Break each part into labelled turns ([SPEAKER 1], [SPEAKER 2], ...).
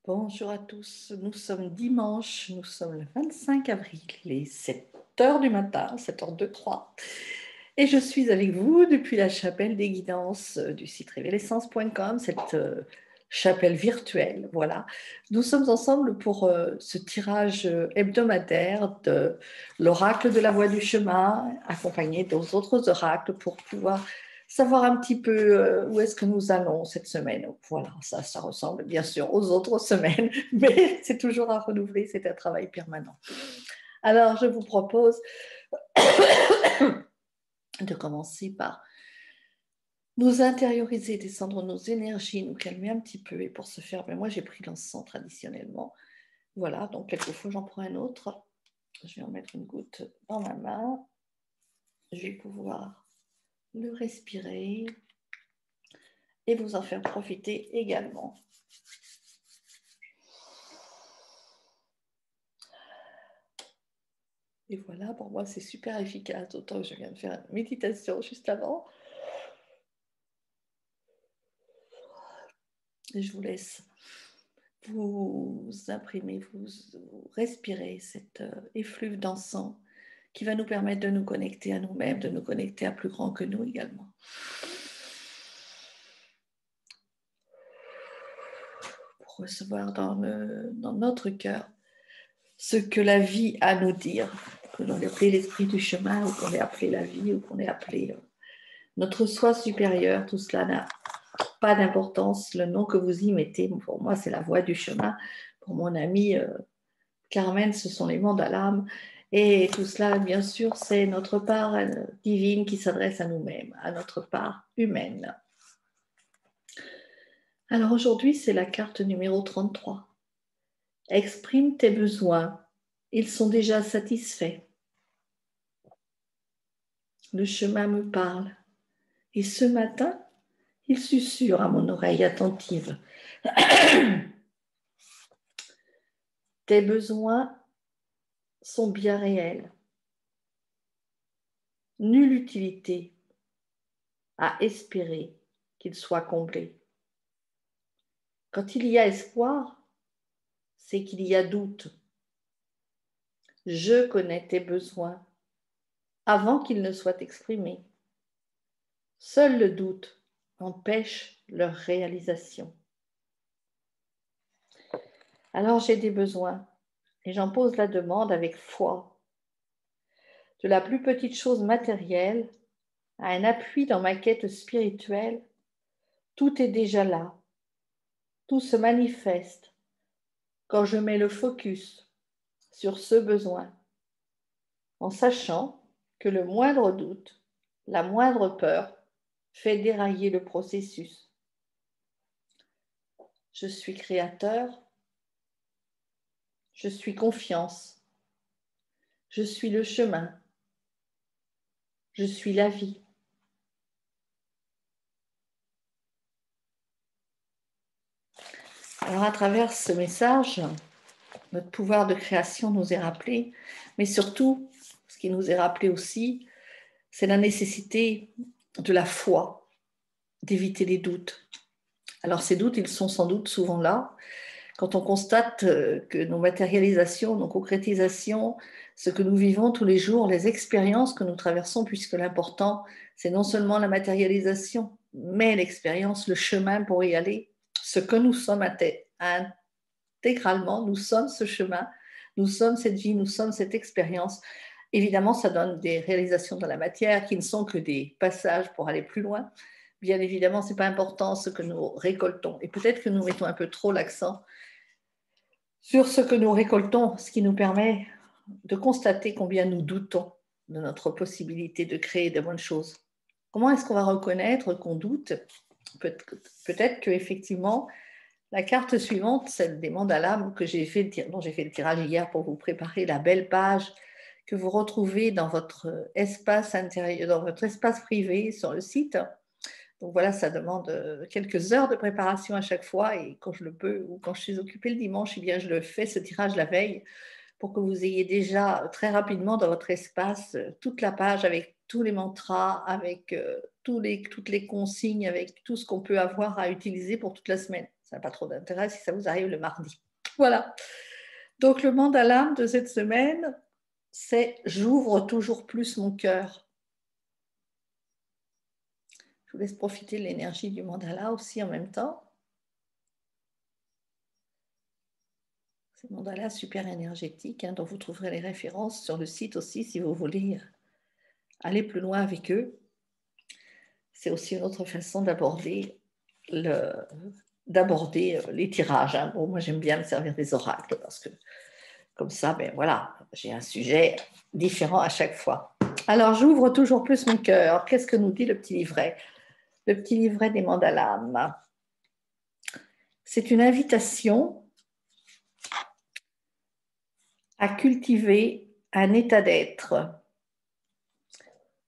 [SPEAKER 1] Bonjour à tous, nous sommes dimanche, nous sommes le 25 avril, il est 7 heures du matin, 7h03, et je suis avec vous depuis la chapelle des guidances du site révélessence.com, cette chapelle virtuelle, voilà. Nous sommes ensemble pour ce tirage hebdomadaire de l'oracle de la voie du chemin, accompagné d'autres oracles pour pouvoir savoir un petit peu où est-ce que nous allons cette semaine. Voilà, ça ressemble bien sûr aux autres semaines, mais c'est toujours à renouveler, c'est un travail permanent. Alors, je vous propose de commencer par nous intérioriser, descendre nos énergies, nous calmer un petit peu. Et pour ce faire, moi j'ai pris l'encens traditionnellement. Voilà, donc quelquefois j'en prends un autre. Je vais en mettre une goutte dans ma main. Je vais pouvoir le respirer et vous en faire profiter également. Et voilà, pour moi, c'est super efficace, d'autant que je viens de faire une méditation juste avant. Et je vous laisse vous imprimer, vous respirer cette effluve d'encens qui va nous permettre de nous connecter à nous-mêmes, de nous connecter à plus grand que nous également. Pour recevoir dans notre cœur ce que la vie a à nous dire, que l'on ait appelé l'esprit du chemin, ou qu'on ait appelé la vie, ou qu'on ait appelé notre soi supérieur, tout cela n'a pas d'importance. Le nom que vous y mettez, pour moi, c'est la voie du chemin. Pour mon ami Carmen, ce sont les mandalas. Et tout cela, bien sûr, c'est notre part divine qui s'adresse à nous-mêmes, à notre part humaine. Alors aujourd'hui, c'est la carte numéro 33. Exprime tes besoins. Ils sont déjà satisfaits. Le chemin me parle. Et ce matin, il susurre à mon oreille attentive. Tes besoins sont bien réels. Nulle utilité à espérer qu'ils soient comblés. Quand il y a espoir, c'est qu'il y a doute. Je connais tes besoins avant qu'ils ne soient exprimés. Seul le doute empêche leur réalisation. Alors j'ai des besoins et j'en pose la demande avec foi. De la plus petite chose matérielle à un appui dans ma quête spirituelle, tout est déjà là. Tout se manifeste quand je mets le focus sur ce besoin, en sachant que le moindre doute, la moindre peur fait dérailler le processus. Je suis créateur, je suis confiance, je suis le chemin, je suis la vie. Alors à travers ce message, notre pouvoir de création nous est rappelé, mais surtout, ce qui nous est rappelé aussi, c'est la nécessité de la foi, d'éviter les doutes. Alors ces doutes, ils sont sans doute souvent là. Quand on constate que nos matérialisations, nos concrétisations, ce que nous vivons tous les jours, les expériences que nous traversons, puisque l'important, c'est non seulement la matérialisation, mais l'expérience, le chemin pour y aller, ce que nous sommes intégralement, nous sommes ce chemin, nous sommes cette vie, nous sommes cette expérience. Évidemment, ça donne des réalisations dans la matière qui ne sont que des passages pour aller plus loin. Bien évidemment, ce n'est pas important ce que nous récoltons. Et peut-être que nous mettons un peu trop l'accent sur ce que nous récoltons, ce qui nous permet de constater combien nous doutons de notre possibilité de créer de bonnes choses. Comment est-ce qu'on va reconnaître qu'on doute? Peut-être qu'effectivement, la carte suivante, celle des mandalas dont j'ai fait le tirage hier pour vous préparer la belle page que vous retrouvez dans votre espace intérieur, dans votre espace privé sur le site. Donc voilà, ça demande quelques heures de préparation à chaque fois et quand je le peux ou quand je suis occupée le dimanche, eh bien je le fais ce tirage la veille pour que vous ayez déjà très rapidement dans votre espace toute la page avec tous les mantras, avec toutes les consignes, avec tout ce qu'on peut avoir à utiliser pour toute la semaine. Ça n'a pas trop d'intérêt si ça vous arrive le mardi. Voilà. Donc, le mandala de cette semaine, c'est « J'ouvre toujours plus mon cœur ». Je vous laisse profiter de l'énergie du mandala aussi en même temps. C'est un mandala super énergétique, dont vous trouverez les références sur le site aussi si vous voulez aller plus loin avec eux. C'est aussi une autre façon d'aborder les tirages. Bon, moi, j'aime bien me servir des oracles parce que comme ça, ben voilà, j'ai un sujet différent à chaque fois. Alors, j'ouvre toujours plus mon cœur. Qu'est-ce que nous dit le petit livret? Le petit livret des mandalas. C'est une invitation à cultiver un état d'être.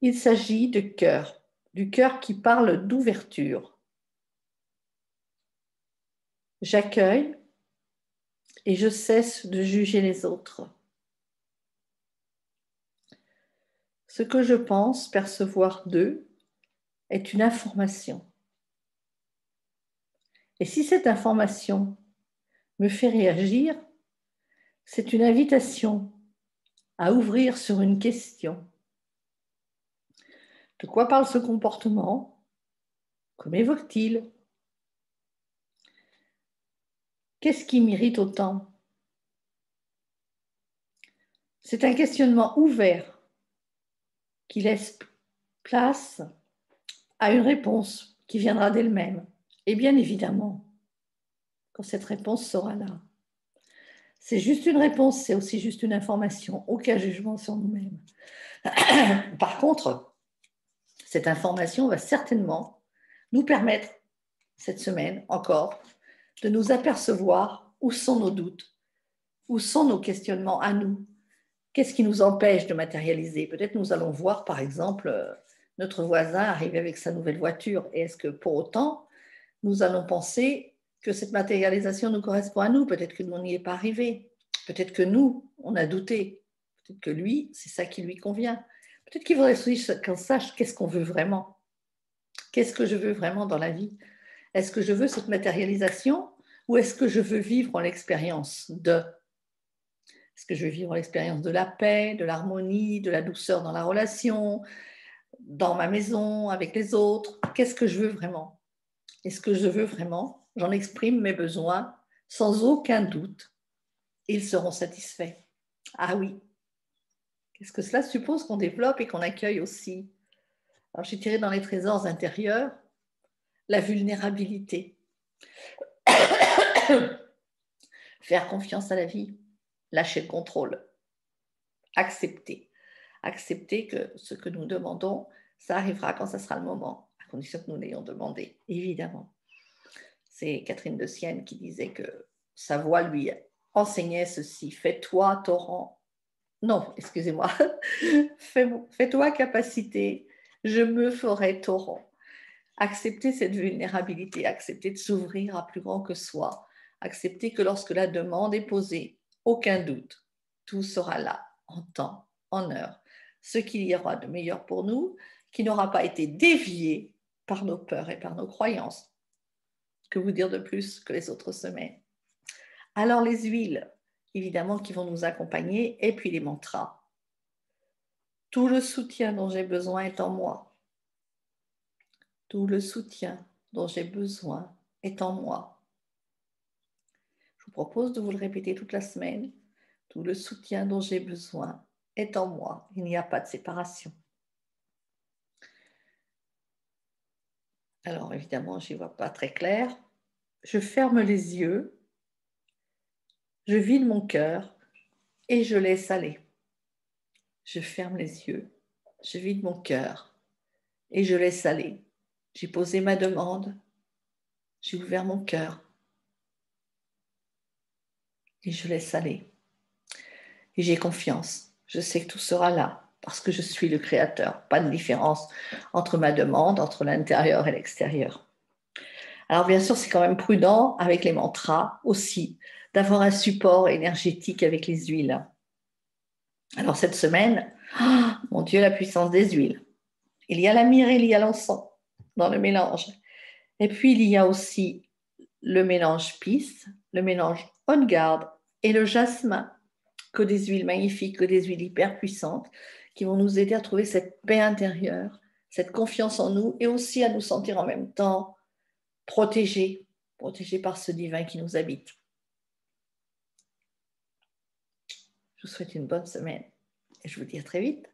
[SPEAKER 1] Il s'agit du cœur qui parle d'ouverture. J'accueille et je cesse de juger les autres. Ce que je pense percevoir d'eux est une information. Et si cette information me fait réagir, c'est une invitation à ouvrir sur une question. De quoi parle ce comportement? Comment évoque-t-il? Qu'est-ce qui m'irrite autant? C'est un questionnement ouvert qui laisse place à une réponse qui viendra d'elle-même. Et bien évidemment, quand cette réponse sera là, c'est juste une réponse, c'est aussi juste une information, aucun jugement sur nous-mêmes. Par contre, cette information va certainement nous permettre, cette semaine encore, de nous apercevoir où sont nos doutes, où sont nos questionnements à nous. Qu'est-ce qui nous empêche de matérialiser? Peut-être nous allons voir, par exemple, notre voisin arriver avec sa nouvelle voiture. Et est-ce que pour autant, nous allons penser que cette matérialisation nous correspond à nous? Peut-être que nous n'y est pas arrivé. Peut-être que nous, on a douté. Peut-être que lui, c'est ça qui lui convient. Peut-être qu'il faudrait aussi qu'on sache qu'est-ce qu'on veut vraiment. Qu'est-ce que je veux vraiment dans la vie? Est-ce que je veux cette matérialisation ou est-ce que je veux vivre l'expérience de? Est-ce que je veux vivre l'expérience de la paix, de l'harmonie, de la douceur dans la relation, dans ma maison, avec les autres? Qu'est-ce que je veux vraiment? Est-ce que je veux vraiment? J'en exprime mes besoins sans aucun doute. Ils seront satisfaits. Ah oui. Qu'est-ce que cela suppose qu'on développe et qu'on accueille aussi? Alors, j'ai tiré dans les trésors intérieurs la vulnérabilité. Faire confiance à la vie. Lâcher le contrôle. Accepter. Accepter que ce que nous demandons, ça arrivera quand ça sera le moment, à condition que nous l'ayons demandé, évidemment. C'est Catherine de Sienne qui disait que sa voix lui enseignait ceci: fais-toi torrent. Non, excusez-moi. Fais-toi capacité, je me ferai torrent. Accepter cette vulnérabilité, accepter de s'ouvrir à plus grand que soi, accepter que lorsque la demande est posée, aucun doute, tout sera là, en temps, en heure, ce qu'il y aura de meilleur pour nous, qui n'aura pas été dévié par nos peurs et par nos croyances. Que vous dire de plus que les autres semaines? Alors les huiles, évidemment, qui vont nous accompagner, et puis les mantras. Tout le soutien dont j'ai besoin est en moi. Tout le soutien dont j'ai besoin est en moi. Je vous propose de vous le répéter toute la semaine. Tout le soutien dont j'ai besoin est en moi. Il n'y a pas de séparation. Alors évidemment, je n'y vois pas très clair. Je ferme les yeux, je vide mon cœur et je laisse aller. Je ferme les yeux, je vide mon cœur et je laisse aller. J'ai posé ma demande, j'ai ouvert mon cœur et je laisse aller. Et j'ai confiance, je sais que tout sera là parce que je suis le créateur. Pas de différence entre ma demande, entre l'intérieur et l'extérieur. Alors bien sûr, c'est quand même prudent avec les mantras aussi, d'avoir un support énergétique avec les huiles. Alors cette semaine, oh, mon Dieu, la puissance des huiles. Il y a la myrrhe, il y a l'encens dans le mélange. Et puis il y a aussi le mélange Peace, le mélange On Guard et le jasmin, que des huiles magnifiques, que des huiles hyper puissantes qui vont nous aider à trouver cette paix intérieure, cette confiance en nous et aussi à nous sentir en même temps protégés par ce divin qui nous habite. Je vous souhaite une bonne semaine et je vous dis à très vite.